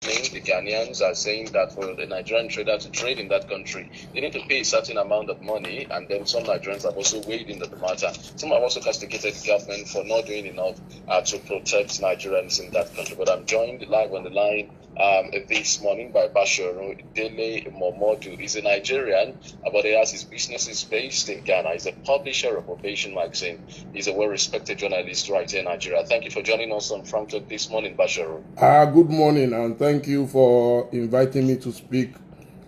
the Ghanaians are saying that for the Nigerian trader to trade in that country, they need to pay a certain amount of money, and then some Nigerians have also weighed into the matter. Some have also castigated the government for not doing enough to protect Nigerians in that country. But I'm joined live on the line this morning by Basharu Dele Momodu. He's a Nigerian, but he has his businesses based in Ghana. He's a publisher of Ovation Magazine. He's a well-respected journalist right here in Nigeria. Thank you for joining us on Frank Talk this morning, Basharu. Good morning, and thank you for inviting me to speak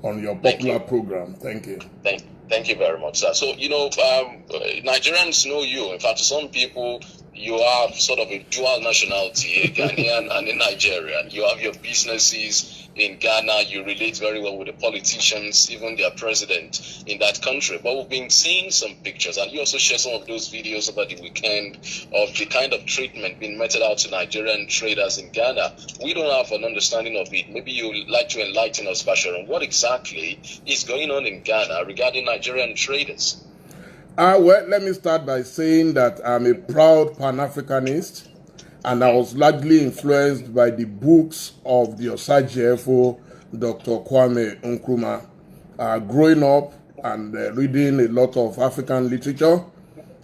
on your popular program. Thank you. Thank you very much, sir. So, Nigerians know you. In fact, some people, you have sort of a dual nationality, a Ghanaian and a Nigerian. You have your businesses in Ghana. You relate very well with the politicians, even their president in that country. But we've been seeing some pictures, and you also shared some of those videos over the weekend of the kind of treatment being meted out to Nigerian traders in Ghana. We don't have an understanding of it. Maybe you'd like to enlighten us, Bashar, on what exactly is going on in Ghana regarding Nigerian traders. Well, let me start by saying that I'm a proud Pan-Africanist, and I was largely influenced by the books of the Osagyefo, Dr. Kwame Nkrumah. Growing up and reading a lot of African literature,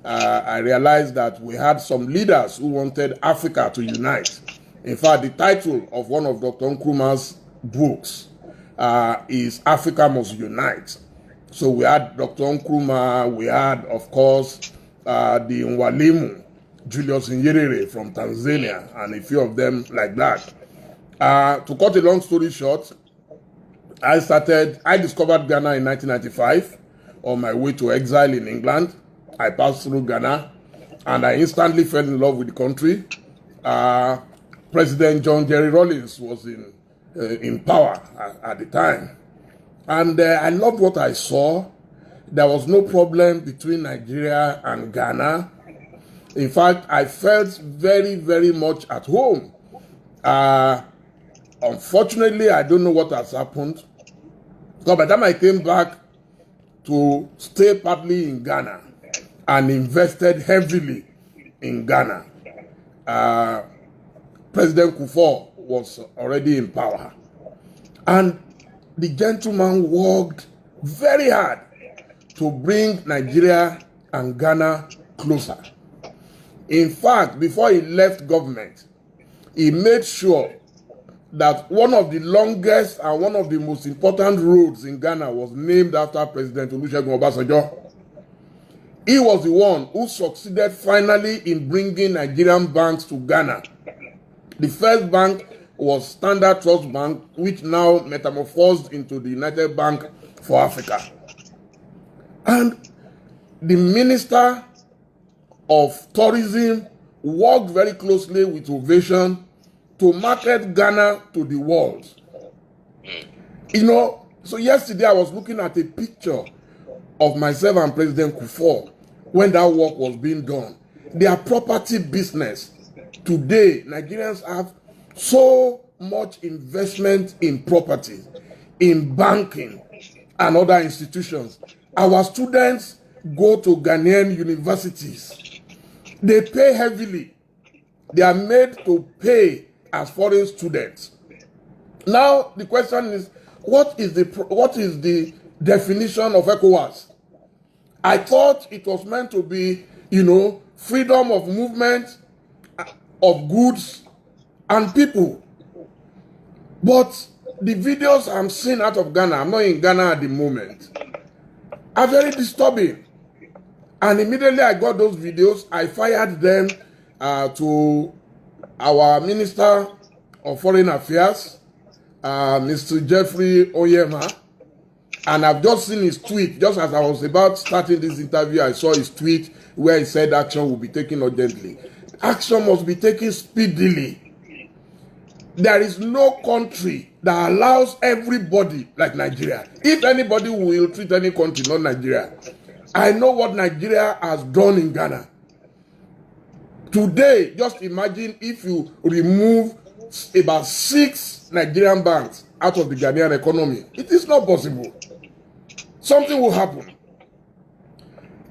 I realized that we had some leaders who wanted Africa to unite. In fact, the title of one of Dr. Nkrumah's books is Africa Must Unite. So we had Dr. Nkrumah, we had, of course, the Mwalimu, Julius Nyerere from Tanzania, and a few of them like that. To cut a long story short, I discovered Ghana in 1995 on my way to exile in England. I passed through Ghana, and I instantly fell in love with the country. President John Jerry Rawlings was in power at the time. And I loved what I saw. There was no problem between Nigeria and Ghana. In fact, I felt very, very much at home. Unfortunately, I don't know what has happened. So by the time I came back to stay partly in Ghana and invested heavily in Ghana, President Kufuor was already in power. And the gentleman worked very hard to bring Nigeria and Ghana closer. In fact, before he left government, he made sure that one of the longest and one of the most important roads in Ghana was named after President Olusegun Obasanjo. He was the one who succeeded finally in bringing Nigerian banks to Ghana. The first bank was Standard Trust Bank, which now metamorphosed into the United Bank for Africa. And the Minister of Tourism worked very closely with Ovation to market Ghana to the world. So yesterday I was looking at a picture of myself and President Kufuor when that work was being done. Their property business. Today, Nigerians have so much investment in property, in banking, and other institutions. Our students go to Ghanaian universities. They pay heavily. They are made to pay as foreign students. Now, the question is, what is the definition of ECOWAS? I thought it was meant to be, freedom of movement of goods and people. But the videos I'm seeing out of Ghana, I'm not in Ghana at the moment, are very disturbing. And immediately I got those videos, I fired them to our Minister of Foreign Affairs, Mr. Jeffrey Oyema. And I've just seen his tweet. Just as I was about starting this interview, I saw his tweet where he said action will be taken urgently. Action must be taken speedily. There is no country that allows everybody like Nigeria. If anybody will treat any country, not Nigeria. I know what Nigeria has done in Ghana. Today, just imagine if you remove about 6 Nigerian banks out of the Ghanaian economy. It is not possible. Something will happen.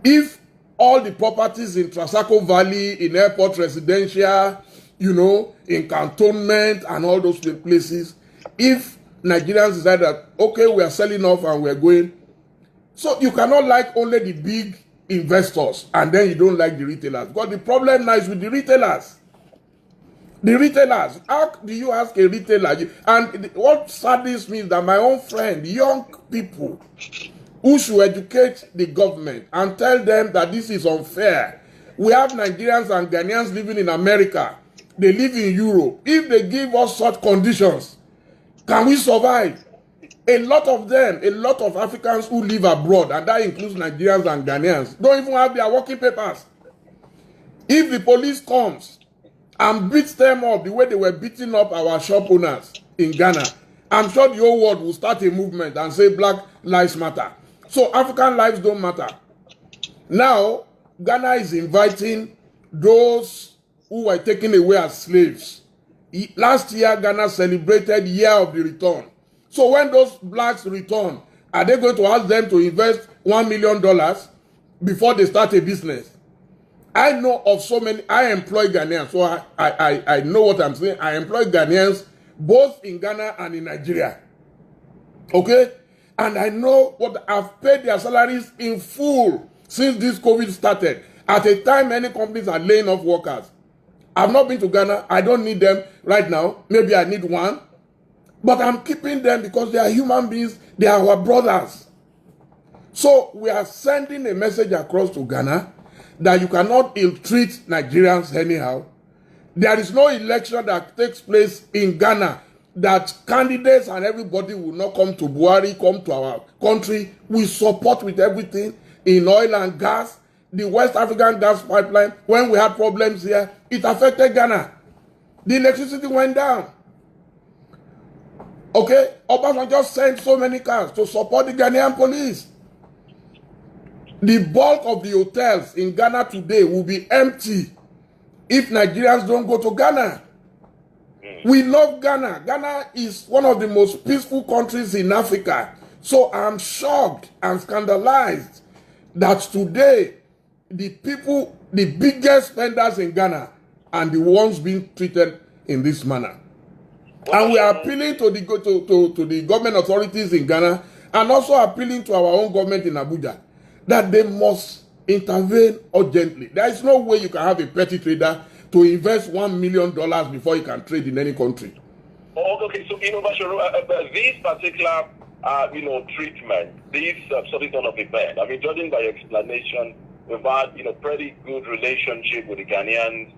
If all the properties in Trasaco Valley, in Airport Residential, in cantonment and all those places, if Nigerians decide that, okay, we are selling off and we're going. So you cannot like only the big investors and then you don't like the retailers. Because the problem now is with the retailers. The retailers, how do you ask a retailer? And what saddens me is that my own friend, young people, who should educate the government and tell them that this is unfair. We have Nigerians and Ghanaians living in America. They live in Europe. If they give us such conditions, can we survive? A lot of them, a lot of Africans who live abroad, and that includes Nigerians and Ghanaians, don't even have their working papers. If the police comes and beats them up the way they were beating up our shop owners in Ghana, I'm sure the whole world will start a movement and say Black Lives Matter. So African lives don't matter. Now, Ghana is inviting those who were taken away as slaves. Last year, Ghana celebrated Year of the Return. So when those blacks return, are they going to ask them to invest $1 million before they start a business? I know of so many. I employ Ghanaians, so I know what I'm saying. I employ Ghanaians both in Ghana and in Nigeria. Okay? And I know what I've paid their salaries in full since this COVID started. At a time, many companies are laying off workers. I've not been to Ghana. I don't need them right now. Maybe I need one. But I'm keeping them because they are human beings. They are our brothers. So we are sending a message across to Ghana that you cannot ill-treat Nigerians anyhow. There is no election that takes place in Ghana that candidates and everybody will not come to Buhari, come to our country. We support with everything in oil and gas. The West African gas pipeline, when we had problems here, it affected Ghana. The electricity went down. Okay? Obasanjo just sent so many cars to support the Ghanaian police. The bulk of the hotels in Ghana today will be empty if Nigerians don't go to Ghana. We love Ghana. Ghana is one of the most peaceful countries in Africa. So I'm shocked and scandalized that today the people, the biggest spenders in Ghana, are the ones being treated in this manner. And we are appealing to the government authorities in Ghana and also appealing to our own government in Abuja that they must intervene urgently. There is no way you can have a petty trader to invest $1 million before you can trade in any country. Okay, so this particular treatment, this solution of the bed, I mean, judging by your explanation, we've had pretty good relationship with the Ghanaians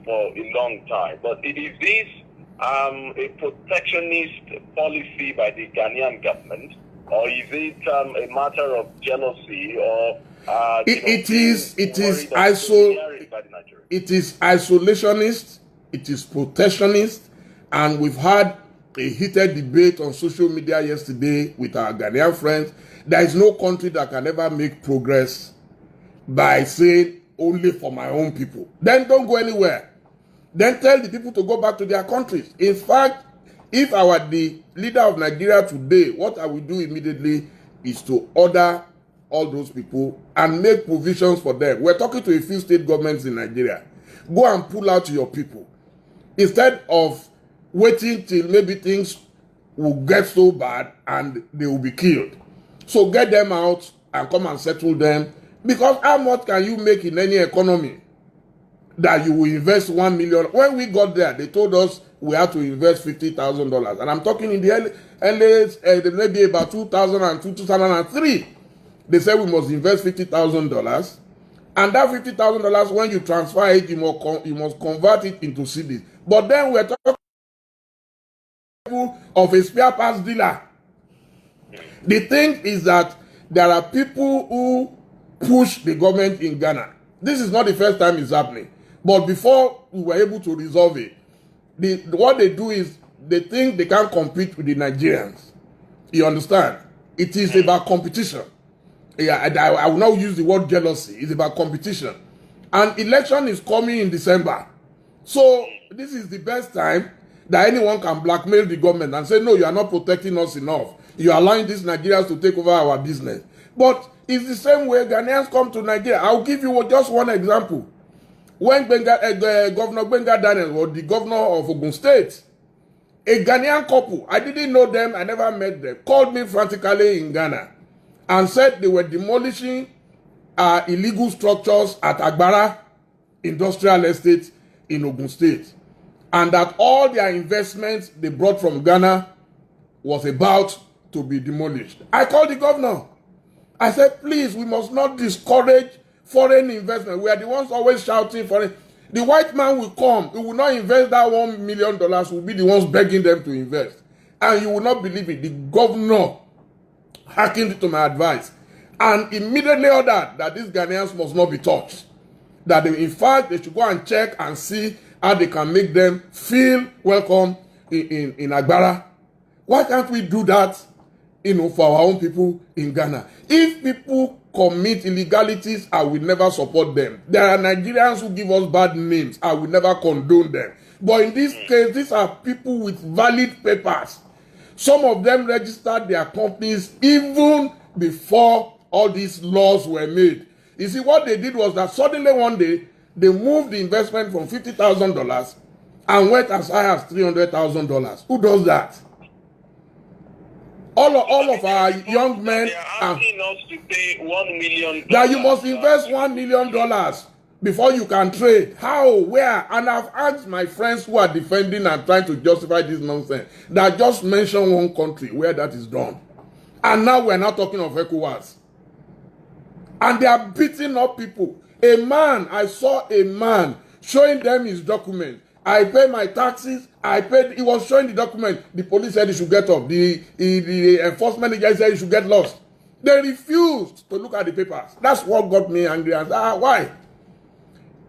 for a long time. But is this a protectionist policy by the Ghanaian government, or is it a matter of jealousy, or it is isolationist, it is protectionist, and we've had a heated debate on social media yesterday with our Ghanaian friends. There is no country that can ever make progress by saying only for my own people. Then don't go anywhere. Then tell the people to go back to their countries. In fact, if I were the leader of Nigeria today, what I will do immediately is to order all those people and make provisions for them. We're talking to a few state governments in Nigeria. Go and pull out your people. Instead of waiting till maybe things will get so bad and they will be killed. So get them out and come and settle them. Because how much can you make in any economy that you will invest $1 million? When we got there, they told us we had to invest $50,000. And I'm talking in the early maybe about 2002, 2003. They said we must invest $50,000. And that $50,000, when you transfer it, you must convert it into cedis. But then we're talking of a spare parts dealer. The thing is that there are people who push the government in Ghana. This is not the first time it's happening. But before we were able to resolve it, what they do is they think they can't compete with the Nigerians. You understand? It is about competition. Yeah, I will not use the word jealousy. It's about competition. And election is coming in December. So this is the best time that anyone can blackmail the government and say, no, you are not protecting us enough. You are allowing these Nigerians to take over our business. But it's the same way Ghanaians come to Nigeria. I'll give you just one example. When Governor Gbenga Daniel was the governor of Ogun State, A Ghanaian couple, I didn't know them, I never met them, called me frantically in Ghana and said they were demolishing illegal structures at Agbara Industrial Estate in Ogun State, and that all their investments they brought from Ghana was about to be demolished. I called the governor. I said, please, we must not discourage foreign investment. We are the ones always shouting for it. The white man will come. He will not invest that $1 million. We'll be the ones begging them to invest. And you will not believe it. The governor hearkened to my advice and immediately ordered that these Ghanaians must not be touched. That they, in fact, they should go and check and see how they can make them feel welcome in Agbara. Why can't we do that, for our own people in Ghana? If people commit illegalities, I will never support them. There are Nigerians who give us bad names. I will never condone them. But in this case, these are people with valid papers. Some of them registered their companies even before all these laws were made. You see, what they did was that suddenly one day, they moved the investment from $50,000 and went as high as $300,000. Who does that? All of our young men are asking us to pay $1 million. That you must invest $1 million before you can trade. How? Where? And I've asked my friends who are defending and trying to justify this nonsense that just mention one country where that is done. And now we're not talking of ECOWAS. And they are beating up people. I saw a man showing them his document. I pay my taxes. He was showing the document. The police said he should get up. The enforcement agency said he should get lost. They refused to look at the papers. That's what got me angry. And why?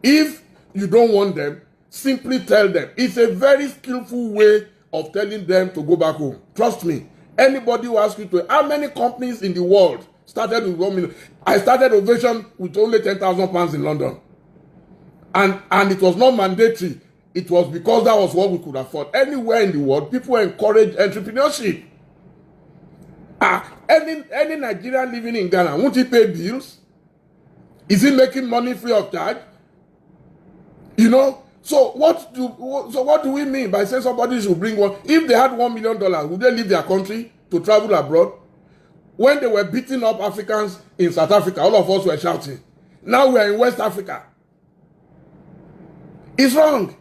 If you don't want them, simply tell them. It's a very skillful way of telling them to go back home. Trust me. Anybody who asks you to, how many companies in the world started with $1 million? I started Ovation with only £10,000 in London. And it was not mandatory. It was because that was what we could afford. Anywhere in the world, people encourage entrepreneurship. Any Nigerian living in Ghana, won't he pay bills? Is he making money free of charge? So what do we mean by saying somebody should bring one? If they had $1 million, would they leave their country to travel abroad? When they were beating up Africans in South Africa, all of us were shouting. Now we are in West Africa. It's wrong.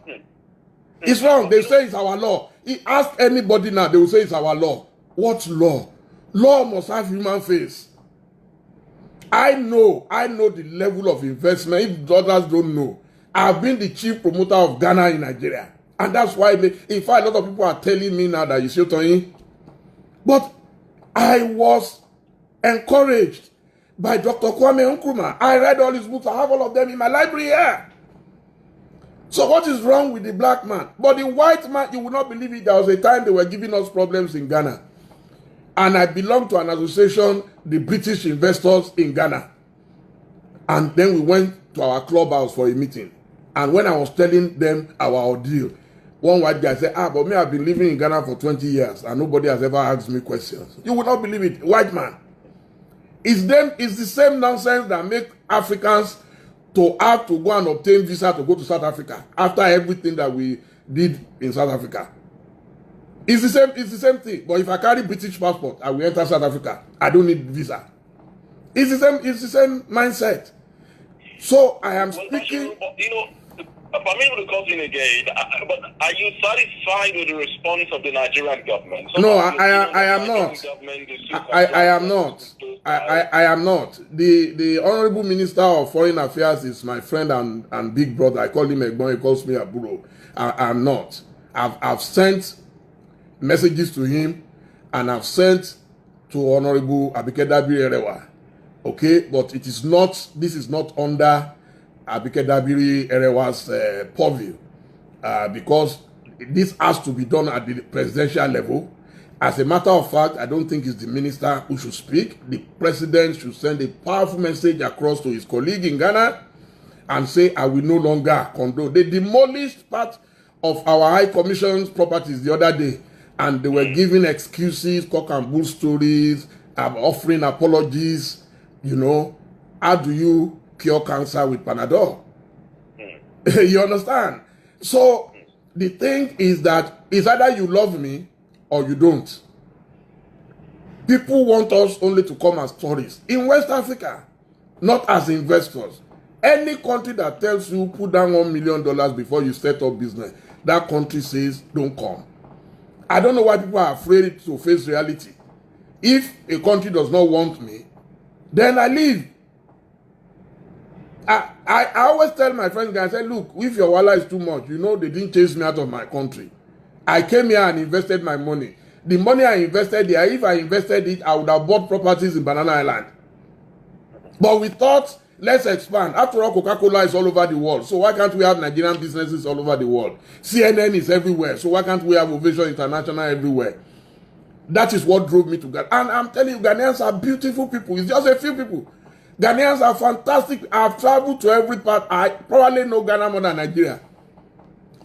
It's wrong. They say it's our law. Ask anybody now, they will say it's our law. What law? Law must have human face. I know the level of investment. If others don't know, I've been the chief promoter of Ghana in Nigeria. And that's why, in fact, a lot of people are telling me now that you see Tony. But I was encouraged by Dr. Kwame Nkrumah. I read all his books. I have all of them in my library here. So what is wrong with the black man? But the white man, you will not believe it. There was a time they were giving us problems in Ghana. And I belong to an association, the British Investors in Ghana. And then we went to our clubhouse for a meeting. And when I was telling them our ordeal, one white guy said, but me, I've been living in Ghana for 20 years and nobody has ever asked me questions. You will not believe it. White man. It's the same nonsense that make Africans to have to go and obtain visa to go to South Africa after everything that we did in South Africa. It's the same thing. But if I carry British passport, I will enter South Africa. I don't need visa. It's the same mindset. So I am speaking. Permit me to cut in again, but are you satisfied with the response of the Nigerian government? No, I am not. I am not. I am not. The Honorable Minister of Foreign Affairs is my friend and big brother. I call him Egbon, he calls me Aburo. I am not. I've sent messages to him and I've sent to Honorable Abike Dabiri Erewa. Okay, but this is not under Abike Dabiri Erewa's purview because this has to be done at the presidential level. As a matter of fact, I don't think it's the minister who should speak. The president should send a powerful message across to his colleague in Ghana and say, I will no longer condone. They demolished part of our High Commission's properties the other day and they were giving excuses, cock and bull stories, offering apologies. How do you cure cancer with Panadol? You understand? So the thing is that It's either you love me or you don't. People want us only to come as tourists. In West Africa, not as investors. Any country that tells you put down $1 million before you set up business, that country says don't come. I don't know why people are afraid to face reality. If a country does not want me, then I leave. I always tell my friends, I say, look, if your wallet is too much, you know they didn't chase me out of my country. I came here and invested my money. The money I invested there, if I invested it, I would have bought properties in Banana Island. But we thought, let's expand. After all, Coca-Cola is all over the world. So why can't we have Nigerian businesses all over the world? CNN is everywhere. So why can't we have Ovation International everywhere? That is what drove me to Ghana. And I'm telling you, Ghanaians are beautiful people. It's just a few people. Ghanaians are fantastic. I've traveled to every part. I probably know Ghana more than Nigeria.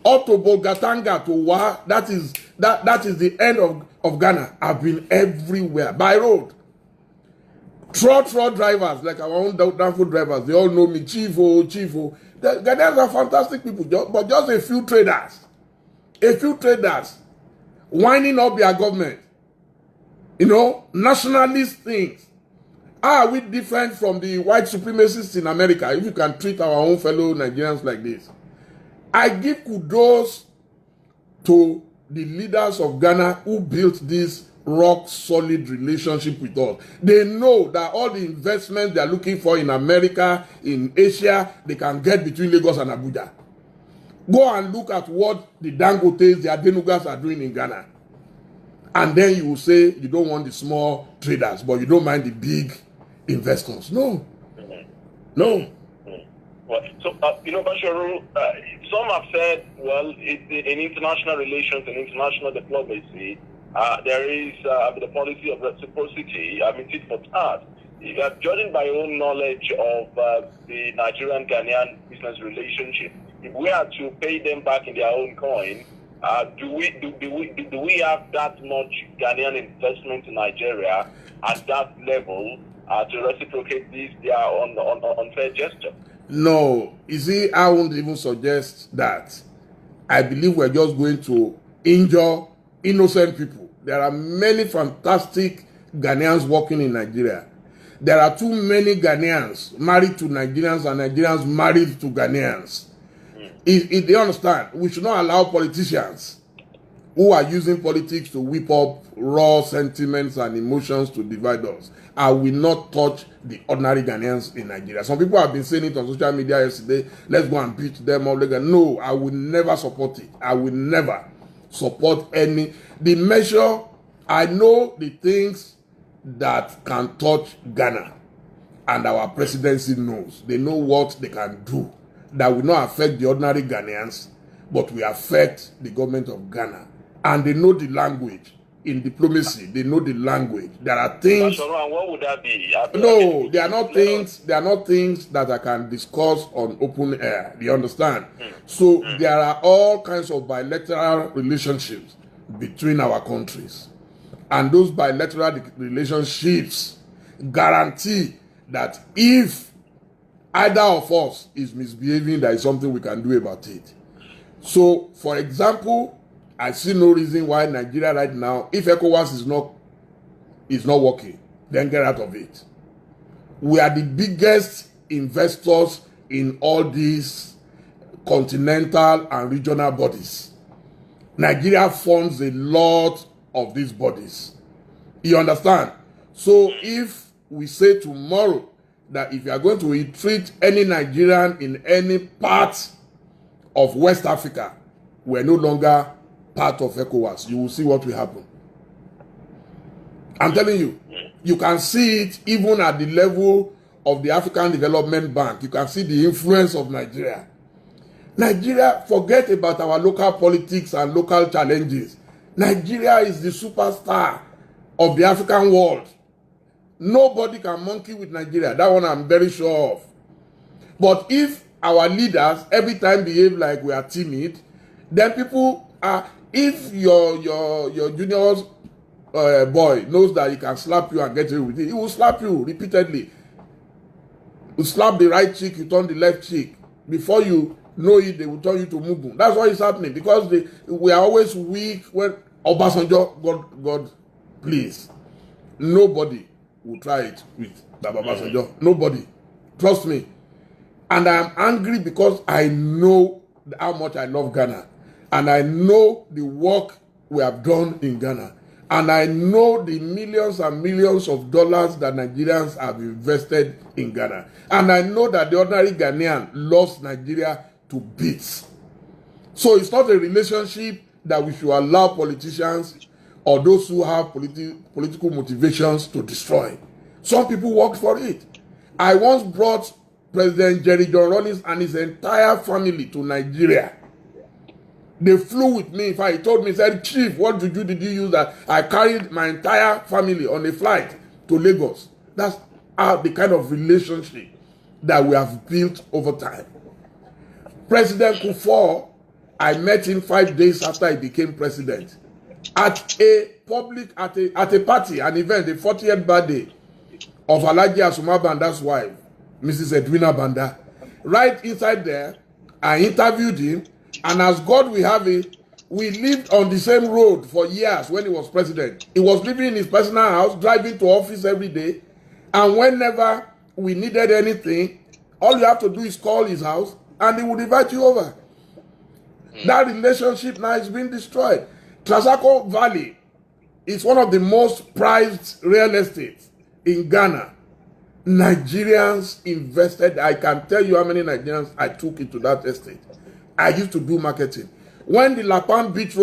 Up to Bolgatanga, to Wa, that is the end of Ghana. I've been everywhere by road. Truck drivers, like our own downfall drivers, they all know me. Chivo. The Ghanaians are fantastic people, but just a few traders winding up their government. You know, nationalist things. How are we different from the white supremacists in America if you can treat our own fellow Nigerians like this? I give kudos to the leaders of Ghana who built this rock-solid relationship with us. They know that all the investments they are looking for in America, in Asia, they can get between Lagos and Abuja. Go and look at what the Dangotes, the Adenugas are doing in Ghana. And then you will say you don't want the small traders, but you don't mind the big investors. No. Well, so, Basharu, some have said, well, in international relations and international diplomacy, there is the policy of reciprocity, tit for tat. Judging by your own knowledge of the Nigerian-Ghanaian business relationship, if we are to pay them back in their own coin, do we have that much Ghanaian investment in Nigeria at that level to reciprocate this their unfair gesture? No, you see, I won't even suggest that. I believe we're just going to injure innocent people. There are many fantastic Ghanaians working in Nigeria. There are too many Ghanaians married to Nigerians and Nigerians married to Ghanaians. If they understand, we should not allow politicians who are using politics to whip up raw sentiments and emotions to divide us. I will not touch the ordinary Ghanaians in Nigeria. Some people have been saying it on social media yesterday, let's go and beat them up. No, I will never support it. I will never support the measure. I know the things that can touch Ghana, and our presidency knows. They know what they can do that will not affect the ordinary Ghanaians, but will affect the government of Ghana. And they know the language. In diplomacy, they know the language. There are things. What would that be? No, they are not things. They are not things that I can discuss on open air. You understand? So there are all kinds of bilateral relationships between our countries, and those bilateral relationships guarantee that if either of us is misbehaving, there is something we can do about it. So, for example, I see no reason why Nigeria right now, if ECOWAS is not working, then get out of it. We are the biggest investors in all these continental and regional bodies. Nigeria funds a lot of these bodies. You understand? So if we say tomorrow that if you are going to treat any Nigerian in any part of West Africa, we're no longer part of ECOWAS, you will see what will happen. I'm telling you, you can see it even at the level of the African Development Bank. You can see the influence of Nigeria. Nigeria, forget about our local politics and local challenges. Nigeria is the superstar of the African world. Nobody can monkey with Nigeria. That one I'm very sure of. But if our leaders every time behave like we are timid, then people are. If your junior boy knows that he can slap you and get away with it, he will slap you repeatedly. You slap the right cheek, you turn the left cheek. Before you know it, they will turn you to Mugu. That's what is happening because we are always weak when Obasanjo, God, please. Nobody will try it with Baba Obasanjo. Nobody. Trust me. And I am angry because I know how much I love Ghana. And I know the work we have done in Ghana. And I know the millions and millions of dollars that Nigerians have invested in Ghana. And I know that the ordinary Ghanaian loves Nigeria to bits. So it's not a relationship that we should allow politicians or those who have political motivations to destroy. Some people worked for it. I once brought President Jerry John Rawlings and his entire family to Nigeria. They flew with me. In fact, he told me, he said, Chief, what did you use that? I carried my entire family on a flight to Lagos. That's the kind of relationship that we have built over time. President Kufuor, I met him 5 days after he became president at a party, an event, the 40th birthday of Alhaji Asuma Banda's wife, Mrs. Edwina Banda. Right inside there, I interviewed him, and as God will have it, we lived on the same road for years when he was president. He was living in his personal house, driving to office every day, and whenever we needed anything, all you have to do is call his house, and he would invite you over. That relationship now is being destroyed. Transaco Valley is one of the most prized real estates in Ghana. Nigerians invested. I can tell you how many Nigerians I took into that estate. I used to do marketing. When the Lapam Beach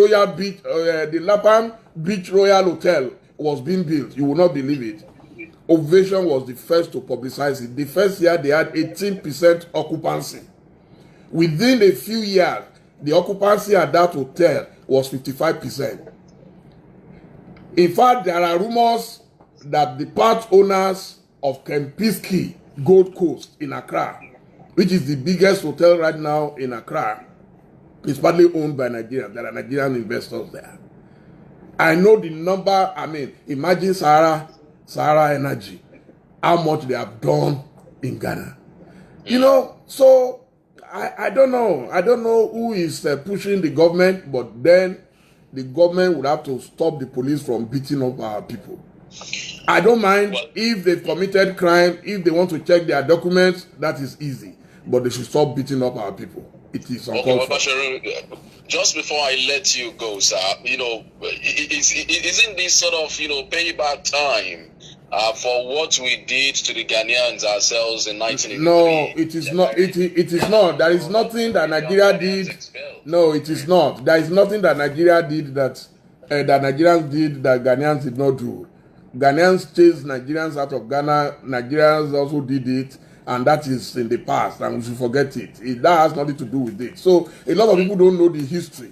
Royal Hotel was being built, you will not believe it. Ovation was the first to publicize it. The first year they had 18% occupancy. Within a few years, the occupancy at that hotel was 55%. In fact, there are rumors that the part owners of Kempinski Gold Coast in Accra, which is the biggest hotel right now in Accra, is partly owned by Nigerians. There are Nigerian investors there. I know the number. I mean, imagine Sahara Energy, how much they have done in Ghana. You know, so I don't know. I don't know who is pushing the government, but then the government would have to stop the police from beating up our people. I don't mind if they've committed crime, if they want to check their documents, that is easy. But they should stop beating up our people. It is uncalled for. Just before I let you go, sir, you know, isn't this sort of, you know, payback time for what we did to the Ghanaians ourselves in 1983? No, it is not. It is not. There is nothing that Nigeria did. No, it is not. There is nothing that Nigeria did that Nigerians did that Ghanaians did not do. Ghanaians chased Nigerians out of Ghana. Nigerians also did it, and that is in the past, and we should forget it. That has nothing to do with it. So a lot of people don't know the history.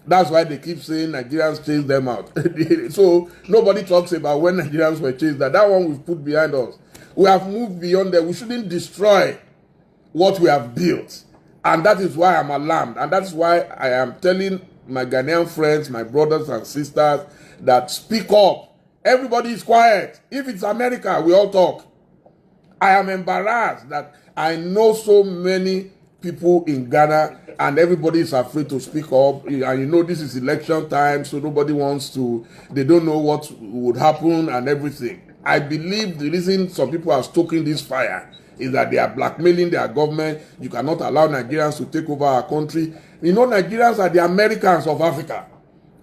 That's why they keep saying Nigerians chased them out. So nobody talks about when Nigerians were chased. That one we've put behind us. We have moved beyond that. We shouldn't destroy what we have built. And that is why I'm alarmed. And that's why I am telling my Ghanaian friends, my brothers and sisters, that speak up. Everybody is quiet. If it's America, we all talk. I am embarrassed that I know so many people in Ghana and everybody is afraid to speak up. And you know, this is election time, so nobody wants to, they don't know what would happen and everything. I believe the reason some people are stoking this fire is that they are blackmailing their government. You cannot allow Nigerians to take over our country. You know, Nigerians are the Americans of Africa.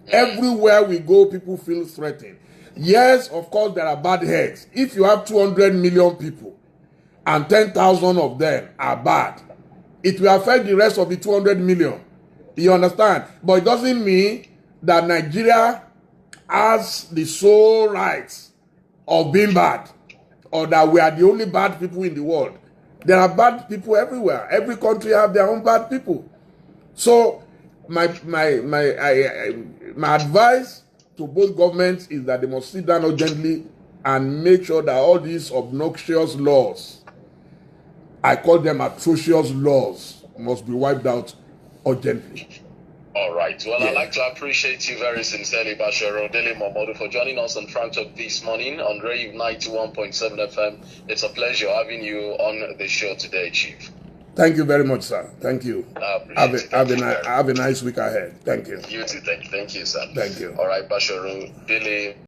Everywhere we go, people feel threatened. Yes, of course, there are bad heads. If you have 200 million people and 10,000 of them are bad, it will affect the rest of the 200 million. You understand? But it doesn't mean that Nigeria has the sole rights of being bad, or that we are the only bad people in the world. There are bad people everywhere. Every country have their own bad people. So my advice to both governments is that they must sit down urgently and make sure that all these obnoxious laws, I call them atrocious laws, must be wiped out urgently. All right. Well, I'd like to appreciate you very sincerely, Bashir Dele Momodu, for joining us on Frank Talk this morning on Rave 91.7 FM. It's a pleasure having you on the show today, Chief. Thank you very much, sir. Thank you. Have a nice week ahead. Thank you. You too. Thank you, sir. Thank you. All right, Basharu Dele.